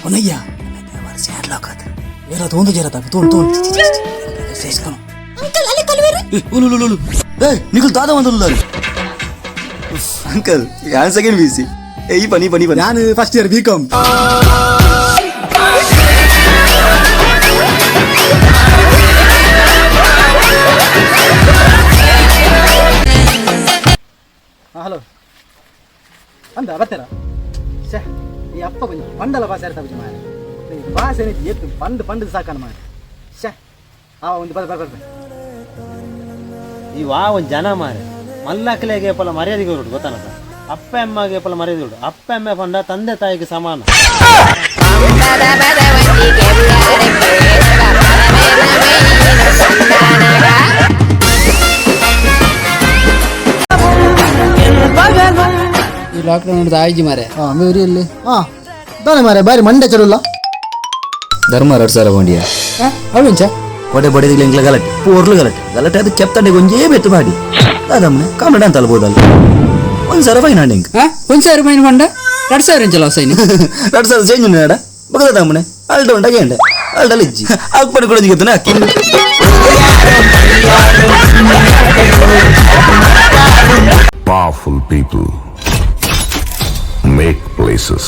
Onaya, sihat lakat. Era tuh jara tapi tuh. Ses kan. Uncle, ale kalveri. Ulu. Hey, nikul tada mandulu lari. Uncle, yan second BC. Hey, pani. ನಾನು first year BCom. Hello ಅಂದ ಬರ್ತಾರ ಛೇ ಈ ಅಪ್ಪ ಬಂದು ಪಂಡಲ ಭಾಷೆ ಇರ್ತಾ ಬಿಟ್ಟು ಮಾರೆ ಈ ಭಾಷೆ ಎತ್ತು ಪಂಡು ಸಾಕಣ ಮಾರೆ ಛೇ ಒಂದು ಬರ್ತಾರೆ ಈ ವಾ ಒಂದು ಜನ ಮಾರೆ ಮಲ್ಲಕ್ಕಲೆಗೆ ಪಲ ಮರ್ಯಾದೆಗೆ ಹೊರಡು ಗೊತ್ತಾನಪ್ಪ ಅಪ್ಪ ಅಮ್ಮಗೆ ಪಲ ಮರ್ಯಾದೆ ಹೊರಡು ಅಪ್ಪ ಅಮ್ಮ ಪಂಡ ತಂದೆ ತಾಯಿಗೆ ಸಮಾನ ಈ ಲಾಕ್ಡೌನ್ ನೋಡಿದ ಆಯ್ಜಿ ಮಾರೆ ಮೇರಿಯಲ್ಲಿ ತಾನೆ ಮಾರೆ ಬಾರಿ ಮಂಡ್ಯ ಚರುಲ್ಲ ಧರ್ಮ 2000 ಕೊಂಡಿಯ ಅವಳಿಂಚ ಹೊಡೆ ಬಡಿದಿಲ್ಲ ಇಂಗ್ಲ ಗಲಾಟೆ ಪೂರ್ಲು ಗಲಾಟೆ ಅದು ಚೆಪ್ತಂಡೆ ಗೊಂಜೇ ಬೆತ್ತು ಮಾಡಿ ಅದಮ್ಮನೆ ಕನ್ನಡ ಅಂತ ಅಲ್ಬೋದಲ್ಲ 1000 ಫೈನ್ ಹಂಡೆ ಇಂಕ 1000 ಫೈನ್ ಪಂಡ 2000 ಇಂಚಲ ಸೈನ್ 2000 ಚೇಂಜ್ ಉಂಡ ಬಗದಮ್ಮನೆ ಅಲ್ಡ ಉಂಡಗೆ ಎಂಡೆ ಅಲ್ಡಲ್ಲ ಇಜ್ಜಿ ಆಗ್ಪಡಿ ಕೂಡ ಜಿಗತ್ತನೆ ಅಕ್ಕಿ Powerful people make places.